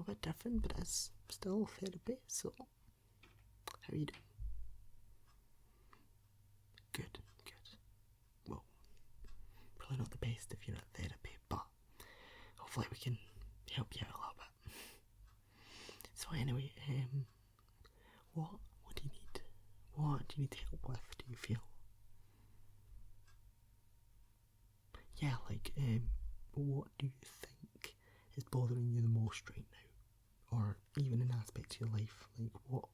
little bit different, but it's still therapy. So, how are you doing? Good, good. Well, probably not the best if you're at therapy, but hopefully we can help you out a little bit. So anyway, what do you need? What do you need help with, do you feel? Yeah, like, what do you think is bothering you the most right now? Or even in aspects of your life, like, what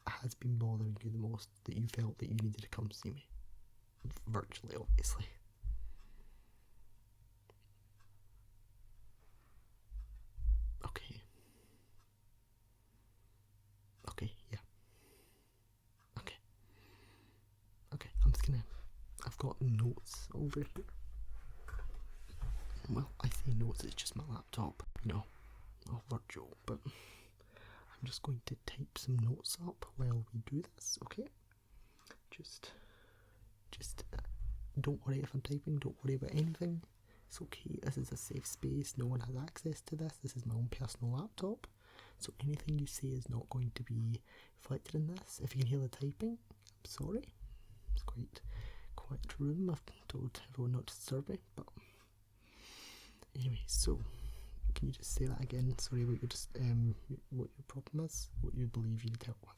has been bothering you the most that you felt that you needed to come see me? Virtually, obviously. Okay. Okay, yeah. Okay. Okay, I've got notes over here. Well, I say notes, it's just my laptop, all virtual, but I'm just going to type some notes up while we do this, okay? Just don't worry if I'm typing, don't worry about anything. It's okay, this is a safe space, no one has access to this, this is my own personal laptop, so anything you say is not going to be reflected in this. If you can hear the typing, I'm sorry. It's quite quiet room, I've told everyone not to disturb me, but anyway, so can you just say that again? Sorry about what your problem is, what you believe you need help with.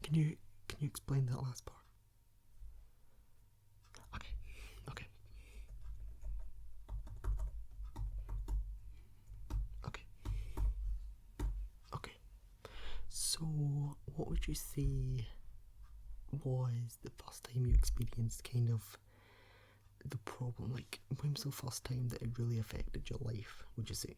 Can you explain that last part? Okay. So, what would you say was the first time you experienced kind of the problem? Like, when was the first time that it really affected your life, would you say?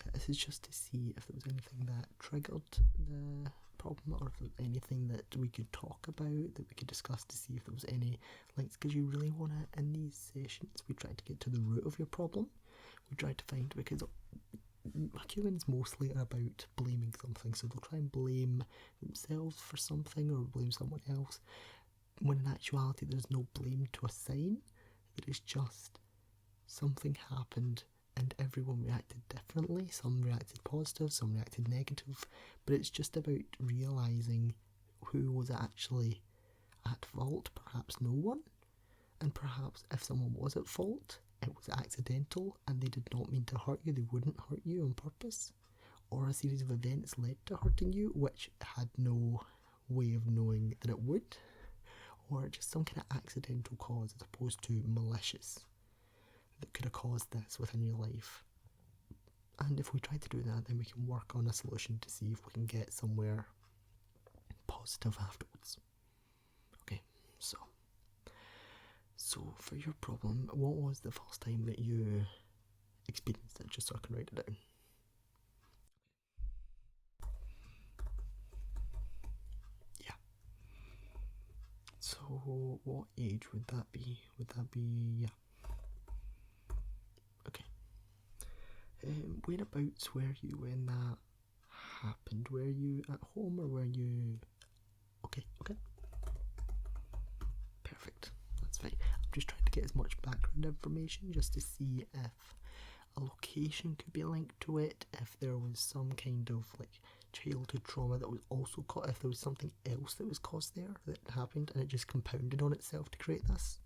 Yeah, this is just to see if there was anything that triggered the problem, or if there was anything that we could talk about, that we could discuss to see if there was any links, because you really want to, in these sessions, we try to get to the root of your problem. We try to find, because humans mostly are about blaming something, so they'll try and blame themselves for something or blame someone else, when in actuality there's no blame to assign. There is just something happened and everyone reacted differently. Some reacted positive, some reacted negative, but it's just about realising who was actually at fault. Perhaps no one, and perhaps if someone was at fault, it was accidental and they did not mean to hurt you, they wouldn't hurt you on purpose, or a series of events led to hurting you which had no way of knowing that it would, or just some kind of accidental cause as opposed to malicious that could have caused this within your life. And if we try to do that, then we can work on a solution to see if we can get somewhere positive afterwards. Okay, so for your problem, what was the first time that you experienced it, just so I can write it down? Yeah. So what age would that be? Yeah. Okay. Whereabouts were you when that happened? Were you at home or were you... Okay. Perfect. That's fine. I'm just trying to get as much background information just to see if a location could be linked to it, if there was some kind of like childhood trauma that was also caught, if there was something else that was caused there that happened and it just compounded on itself to create this.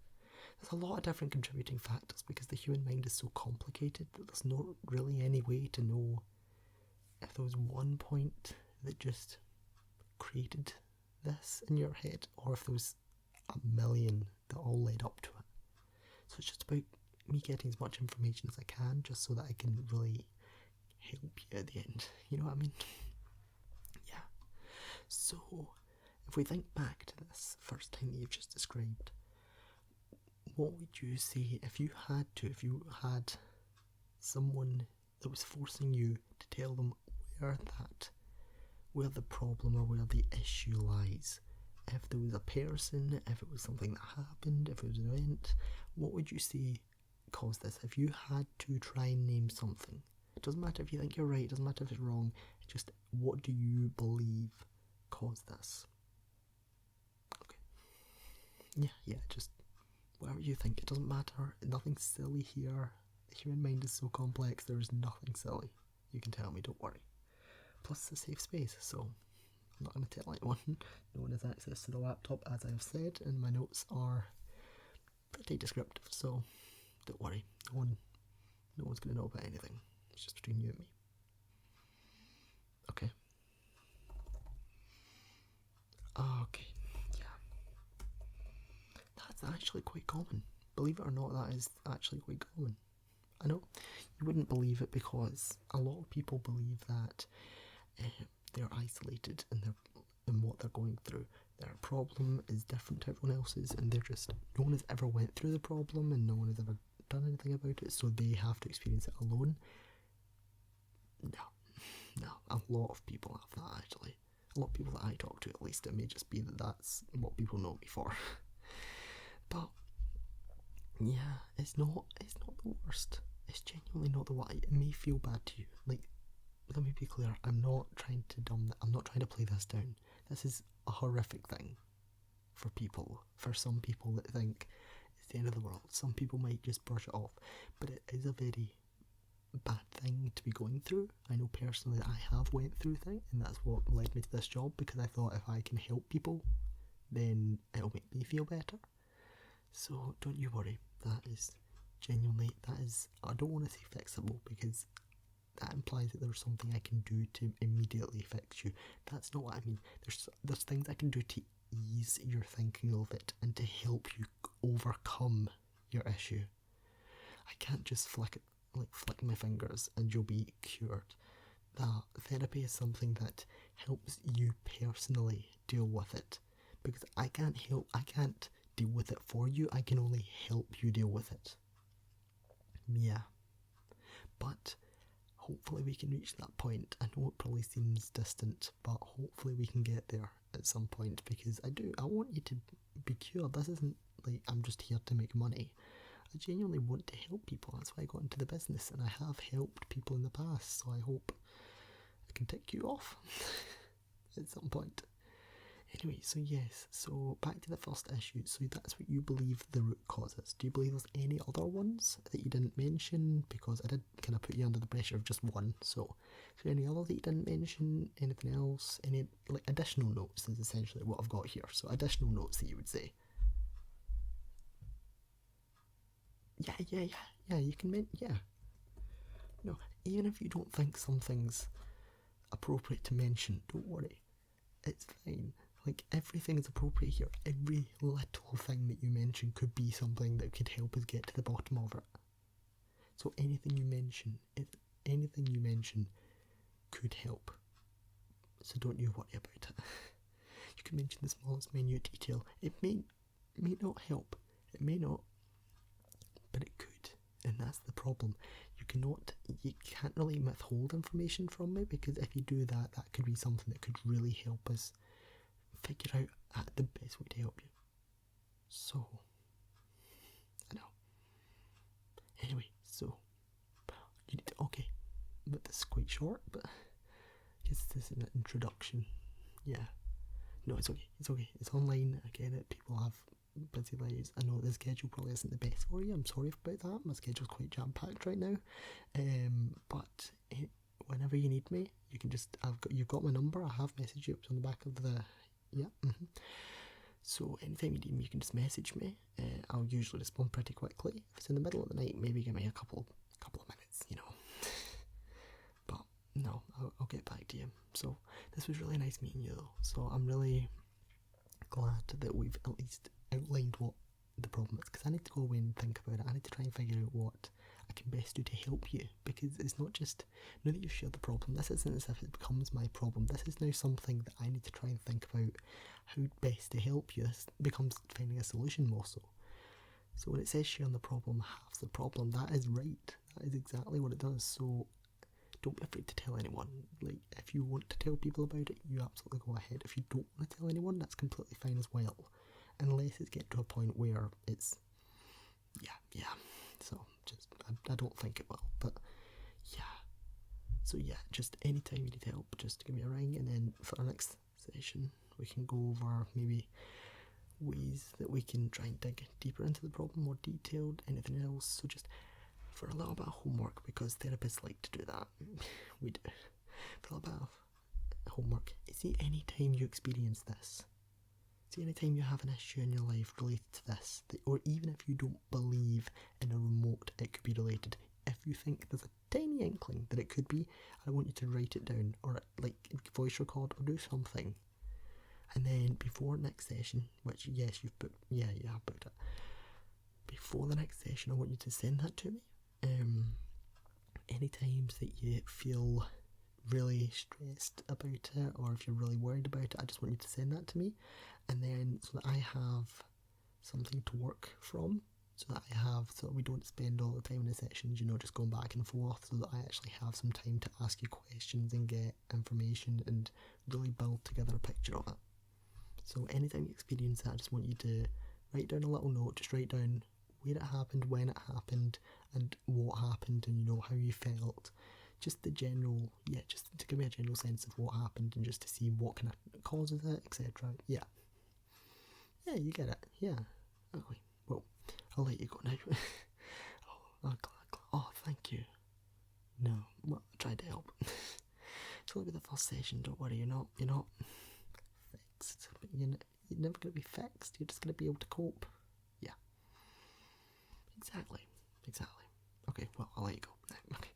There's a lot of different contributing factors because the human mind is so complicated that there's not really any way to know if there was one point that just created this in your head or if there was a million that all led up to it. So it's just about me getting as much information as I can just so that I can really help you at the end. You know what I mean? Yeah. So if we think back to this first time that you've just described, what would you say if you had someone that was forcing you to tell them where the problem or where the issue lies? If there was a person, if it was something that happened, if it was an event, what would you say caused this? If you had to try and name something, doesn't matter if you think you're right, it doesn't matter if it's wrong, it's just what do you believe caused this? Okay. Yeah, just whatever you think, it doesn't matter, nothing's silly here. The human mind is so complex, there is nothing silly. You can tell me, don't worry. Plus it's a safe space, so I'm not going to tell anyone. No one has access to the laptop, as I've said, and my notes are pretty descriptive, so don't worry. No one's going to know about anything. It's just between you and me. Okay. Okay, yeah. That's actually quite common. Believe it or not, that is actually quite common. I know you wouldn't believe it because a lot of people believe that they're isolated in what they're going through. Their problem is different to everyone else's, and they're just, no one has ever went through the problem and no one has ever done anything about it, so they have to experience it alone. No, a lot of people have that actually. A lot of people that I talk to, at least. It may just be that that's what people know me for. But yeah, it's not the worst. It's genuinely not the worst. It may feel bad to you. Like, let me be clear. I'm not trying to play this down. This is a horrific thing for people. For some people that think it's the end of the world. Some people might just brush it off, but it is a very bad thing to be going through. I know personally that I have went through things, and that's what led me to this job, because I thought if I can help people, then it'll make me feel better. So don't you worry. That is, I don't want to say fixable, because that implies that there's something I can do to immediately fix you. That's not what I mean. There's things I can do to ease your thinking of it and to help you overcome your issue. I can't just flick my fingers and you'll be cured. Therapy is something that helps you personally deal with it, because I can't deal with it for you. I can only help you deal with it. Yeah, but hopefully we can reach that point. I know it probably seems distant, but hopefully we can get there at some point, because I want you to be cured. This isn't like I'm just here to make money. I genuinely want to help people. That's why I got into the business, and I have helped people in the past, so I hope I can tick you off at some point. Anyway, so yes, so back to the first issue. So that's what you believe the root cause is. Do you believe there's any other ones that you didn't mention? Because I did kind of put you under the pressure of just one. So is there any other that you didn't mention? Anything else? Any additional notes is essentially what I've got here. So additional notes that you would say. Yeah, you can yeah. No, even if you don't think something's appropriate to mention, don't worry. It's fine. Like, everything is appropriate here. Every little thing that you mention could be something that could help us get to the bottom of it. So anything you mention could help. So don't you worry about it. You can mention the smallest minute detail. It may not help. It may not. But it could. And that's the problem. You can't really withhold information from me, because if you do that, that could be something that could really help us figure out the best way to help you. So, I know. Anyway, so, you need to, okay, but this is quite short, but I guess this is an introduction. Yeah. No, it's okay. It's online. I get it. People have busy lives. I know the schedule probably isn't the best for you. I'm sorry about that. My schedule's quite jam-packed right now. But whenever you need me, you can just, you've got my number. I have messaged you up on the back of the, yeah. So anytime you need me, you can just message me. I'll usually respond pretty quickly. If it's in the middle of the night, maybe give me a couple of minutes, you know. But no, I'll get back to you. So this was really nice meeting you though. So I'm really glad that we've at least outlined what the problem is, because I need to go away and think about it. I need to try and figure out what I can best do to help you, because it's not just, now that you've shared the problem, this isn't as if it becomes my problem. This is now something that I need to try and think about how best to help you. This becomes finding a solution more so. So when it says sharing the problem halves the problem, that is right. That is exactly what it does. So don't be afraid to tell anyone. Like, if you want to tell people about it, you absolutely go ahead. If you don't want to tell anyone, that's completely fine as well. Unless it's get to a point where it's, yeah. So, just, I don't think it will. But, yeah. So yeah, just anytime you need help, just give me a ring, and then for our next session we can go over maybe ways that we can try and dig deeper into the problem, more detailed, anything else. So just for a little bit of homework, because therapists like to do that. We do. For a little bit of homework. See, any time you experience this, see, any time you have an issue in your life related to this, or even if you don't believe in a remote it could be related, if you think there's a tiny inkling that it could be, I want you to write it down, or like voice record, or do something. And then before next session, which yes, you've booked, yeah, you have booked it. Before the next session, I want you to send that to me. Any times that you feel really stressed about it, or if you're really worried about it, I just want you to send that to me, and then so that I have something to work from, so that we don't spend all the time in the sessions, just going back and forth, so that I actually have some time to ask you questions and get information and really build together a picture of it. So anytime you experience that, I just want you to write down a little note, just write down where it happened, when it happened, and what happened, and how you felt. Just the general, just to give me a general sense of what happened, and just to see what kind of causes it, etc. Yeah, you get it. Yeah. Okay. Well, I'll let you go now. Oh, thank you. No, well, I tried to help. It's only the first session. Don't worry. You're not fixed. You're never going to be fixed. You're just going to be able to cope. Yeah. Exactly. Okay. Well, I'll let you go. Okay.